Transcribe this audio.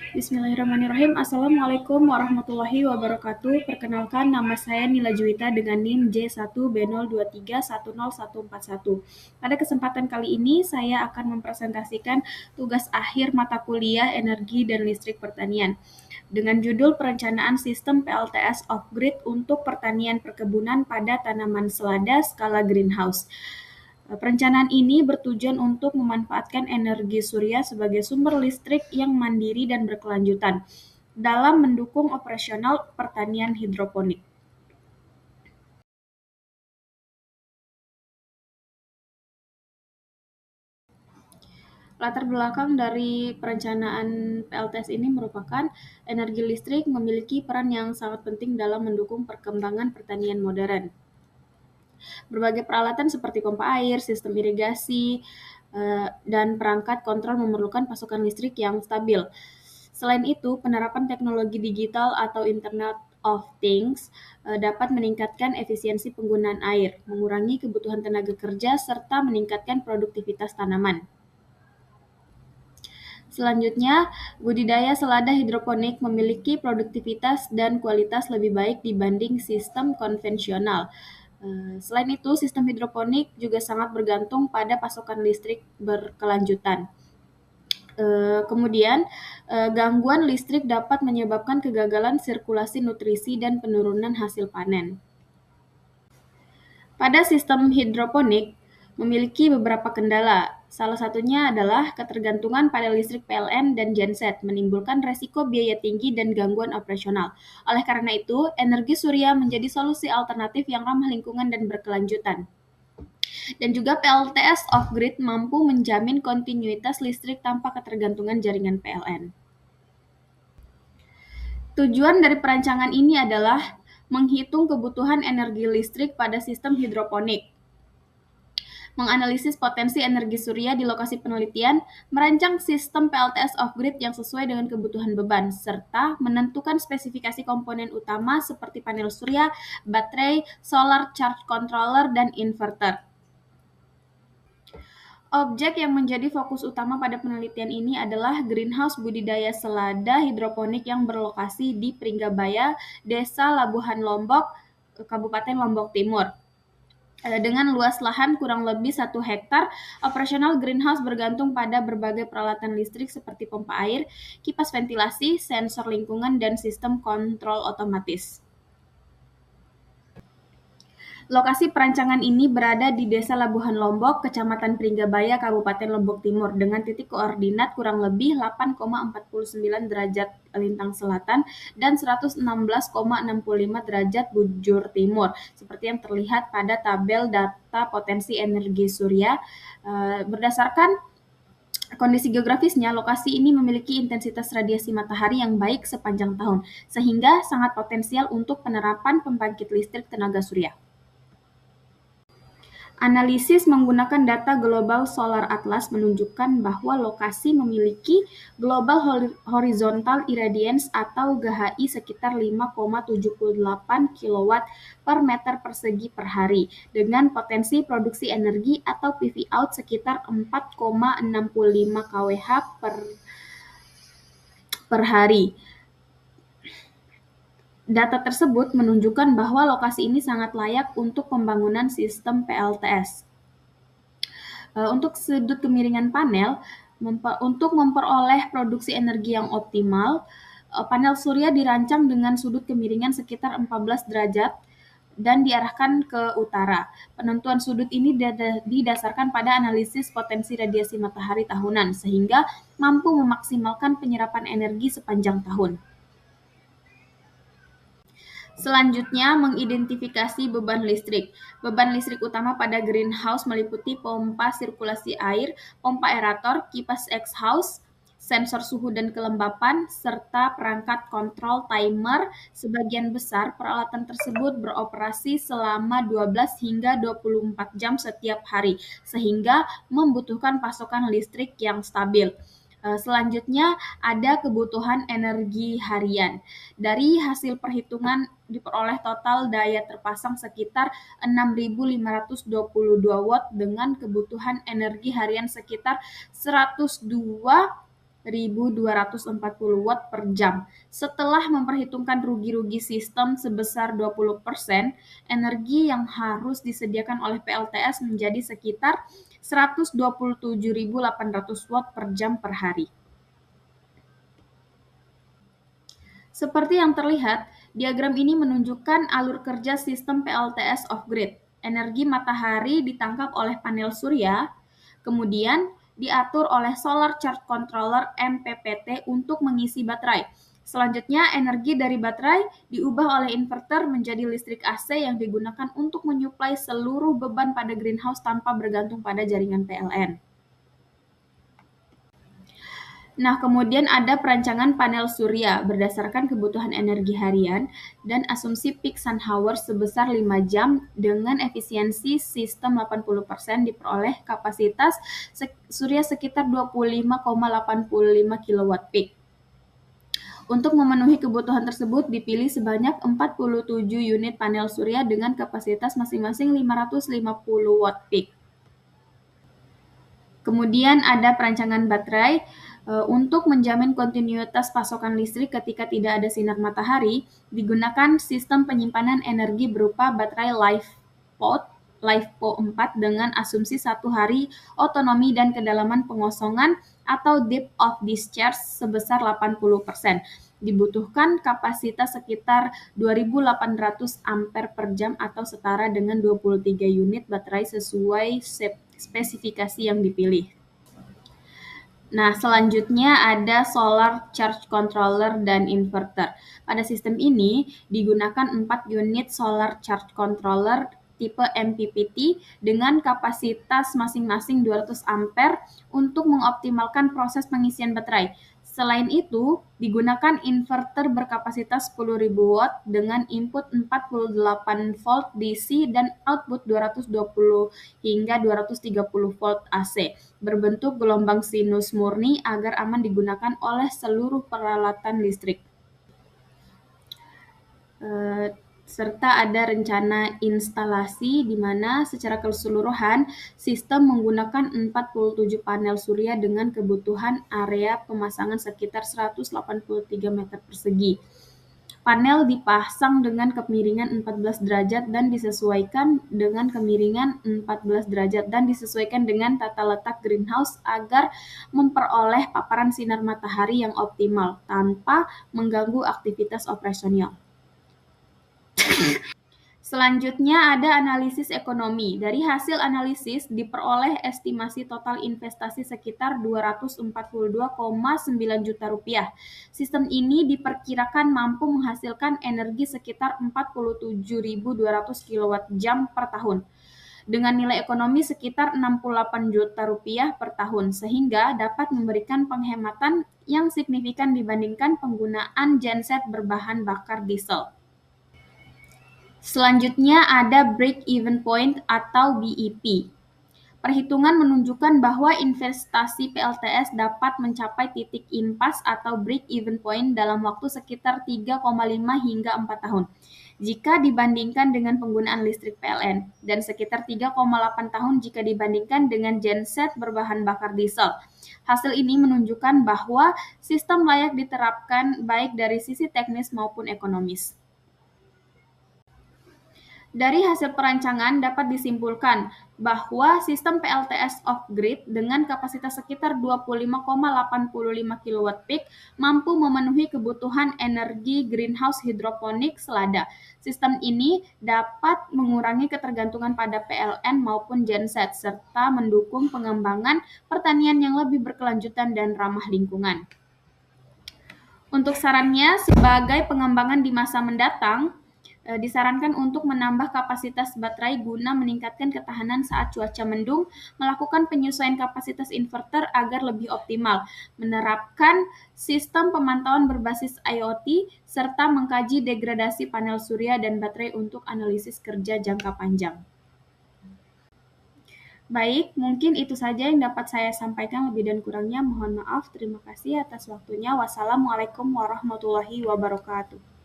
Bismillahirrahmanirrahim. Assalamualaikum warahmatullahi wabarakatuh. Perkenalkan, nama saya Nila Juwita dengan NIM J1B023101141. Pada kesempatan kali ini, saya akan mempresentasikan tugas akhir mata kuliah Energi dan Listrik Pertanian dengan judul Perencanaan Sistem PLTS Off-Grid untuk Pertanian Perkebunan pada Tanaman Selada Skala Greenhouse. Perencanaan ini bertujuan untuk memanfaatkan energi surya sebagai sumber listrik yang mandiri dan berkelanjutan dalam mendukung operasional pertanian hidroponik. Latar belakang dari perencanaan PLTS ini merupakan energi listrik memiliki peran yang sangat penting dalam mendukung perkembangan pertanian modern. Berbagai peralatan seperti pompa air, sistem irigasi, dan perangkat kontrol memerlukan pasokan listrik yang stabil. Selain itu, penerapan teknologi digital atau Internet of Things dapat meningkatkan efisiensi penggunaan air, mengurangi kebutuhan tenaga kerja, serta meningkatkan produktivitas tanaman. Selanjutnya, budidaya selada hidroponik memiliki produktivitas dan kualitas lebih baik dibanding sistem konvensional. Selain itu, sistem hidroponik juga sangat bergantung pada pasokan listrik berkelanjutan. Kemudian, gangguan listrik dapat menyebabkan kegagalan sirkulasi nutrisi dan penurunan hasil panen. Pada sistem hidroponik memiliki beberapa kendala. Salah satunya adalah ketergantungan pada listrik PLN dan genset menimbulkan resiko biaya tinggi dan gangguan operasional. Oleh karena itu, energi surya menjadi solusi alternatif yang ramah lingkungan dan berkelanjutan. Dan juga PLTS off-grid mampu menjamin kontinuitas listrik tanpa ketergantungan jaringan PLN. Tujuan dari perancangan ini adalah menghitung kebutuhan energi listrik pada sistem hidroponik, menganalisis potensi energi surya di lokasi penelitian, merancang sistem PLTS off-grid yang sesuai dengan kebutuhan beban, serta menentukan spesifikasi komponen utama seperti panel surya, baterai, solar charge controller, dan inverter. Objek yang menjadi fokus utama pada penelitian ini adalah greenhouse budidaya selada hidroponik yang berlokasi di Pringgabaya, Desa Labuhan Lombok, Kabupaten Lombok Timur. Dengan luas lahan kurang lebih 1 hektar, operasional greenhouse bergantung pada berbagai peralatan listrik seperti pompa air, kipas ventilasi, sensor lingkungan, dan sistem kontrol otomatis. Lokasi perancangan ini berada di Desa Labuhan Lombok, Kecamatan Pringgabaya, Kabupaten Lombok Timur, dengan titik koordinat kurang lebih 8,49 derajat lintang selatan dan 116,65 derajat bujur timur, seperti yang terlihat pada tabel data potensi energi surya. Berdasarkan kondisi geografisnya, lokasi ini memiliki intensitas radiasi matahari yang baik sepanjang tahun, sehingga sangat potensial untuk penerapan pembangkit listrik tenaga surya. Analisis menggunakan data Global Solar Atlas menunjukkan bahwa lokasi memiliki Global Horizontal Irradiance atau GHI sekitar 5,78 kW per meter persegi per hari, dengan potensi produksi energi atau PV out sekitar 4,65 kWh per hari. Data tersebut menunjukkan bahwa lokasi ini sangat layak untuk pembangunan sistem PLTS. Untuk sudut kemiringan panel, untuk memperoleh produksi energi yang optimal, panel surya dirancang dengan sudut kemiringan sekitar 14 derajat dan diarahkan ke utara. Penentuan sudut ini didasarkan pada analisis potensi radiasi matahari tahunan, sehingga mampu memaksimalkan penyerapan energi sepanjang tahun. Selanjutnya, mengidentifikasi beban listrik. Beban listrik utama pada greenhouse meliputi pompa sirkulasi air, pompa aerator, kipas exhaust, sensor suhu dan kelembapan, serta perangkat kontrol timer. Sebagian besar peralatan tersebut beroperasi selama 12 hingga 24 jam setiap hari, sehingga membutuhkan pasokan listrik yang stabil. Selanjutnya ada kebutuhan energi harian. Dari hasil perhitungan diperoleh total daya terpasang sekitar 6.522 watt dengan kebutuhan energi harian sekitar 102 Watt per jam. Setelah memperhitungkan rugi-rugi sistem sebesar 20%, energi yang harus disediakan oleh PLTS menjadi sekitar 127.800 watt per jam per hari. Seperti yang terlihat, diagram ini menunjukkan alur kerja sistem PLTS off-grid. Energi matahari ditangkap oleh panel surya, kemudian diatur oleh Solar Charge Controller (MPPT) untuk mengisi baterai. Selanjutnya, energi dari baterai diubah oleh inverter menjadi listrik AC yang digunakan untuk menyuplai seluruh beban pada greenhouse tanpa bergantung pada jaringan PLN. Nah, kemudian ada perancangan panel surya berdasarkan kebutuhan energi harian dan asumsi peak sun hours sebesar 5 jam dengan efisiensi sistem 80% diperoleh kapasitas surya sekitar 25,85 kW peak. Untuk memenuhi kebutuhan tersebut dipilih sebanyak 47 unit panel surya dengan kapasitas masing-masing 550 watt peak. Kemudian ada perancangan baterai. Untuk menjamin kontinuitas pasokan listrik ketika tidak ada sinar matahari, digunakan sistem penyimpanan energi berupa baterai LiFePO 4 dengan asumsi 1 hari otonomi dan kedalaman pengosongan atau depth of discharge sebesar 80%. Dibutuhkan kapasitas sekitar 2.800 ampere per jam atau setara dengan 23 unit baterai sesuai spesifikasi yang dipilih. Nah, selanjutnya ada Solar Charge Controller dan Inverter. Pada sistem ini digunakan 4 unit Solar Charge Controller tipe MPPT dengan kapasitas masing-masing 200 ampere untuk mengoptimalkan proses pengisian baterai. Selain itu, digunakan inverter berkapasitas 10.000 watt dengan input 48 volt DC dan output 220 hingga 230 volt AC, berbentuk gelombang sinus murni agar aman digunakan oleh seluruh peralatan listrik. Serta ada rencana instalasi di mana secara keseluruhan sistem menggunakan 47 panel surya dengan kebutuhan area pemasangan sekitar 183 meter persegi. Panel dipasang dengan kemiringan 14 derajat dan disesuaikan dengan kemiringan 14 derajat dan disesuaikan dengan tata letak greenhouse agar memperoleh paparan sinar matahari yang optimal tanpa mengganggu aktivitas operasional. Selanjutnya ada analisis ekonomi. Dari hasil analisis diperoleh estimasi total investasi sekitar 242,9 juta rupiah. Sistem ini diperkirakan mampu menghasilkan energi sekitar 47.200 kWh per tahun dengan nilai ekonomi sekitar 68 juta rupiah per tahun, sehingga dapat memberikan penghematan yang signifikan dibandingkan penggunaan genset berbahan bakar diesel. Selanjutnya ada break-even point atau BEP. Perhitungan menunjukkan bahwa investasi PLTS dapat mencapai titik impas atau break-even point dalam waktu sekitar 3,5 hingga 4 tahun jika dibandingkan dengan penggunaan listrik PLN dan sekitar 3,8 tahun jika dibandingkan dengan genset berbahan bakar diesel. Hasil ini menunjukkan bahwa sistem layak diterapkan baik dari sisi teknis maupun ekonomis. Dari hasil perancangan dapat disimpulkan bahwa sistem PLTS off-grid dengan kapasitas sekitar 25,85 kW peak mampu memenuhi kebutuhan energi greenhouse hidroponik selada. Sistem ini dapat mengurangi ketergantungan pada PLN maupun genset serta mendukung pengembangan pertanian yang lebih berkelanjutan dan ramah lingkungan. Untuk sarannya, sebagai pengembangan di masa mendatang, disarankan untuk menambah kapasitas baterai guna meningkatkan ketahanan saat cuaca mendung, melakukan penyesuaian kapasitas inverter agar lebih optimal, menerapkan sistem pemantauan berbasis IoT, serta mengkaji degradasi panel surya dan baterai untuk analisis kerja jangka panjang. Baik, mungkin itu saja yang dapat saya sampaikan, lebih dan kurangnya mohon maaf. Terima kasih atas waktunya. Wassalamualaikum warahmatullahi wabarakatuh.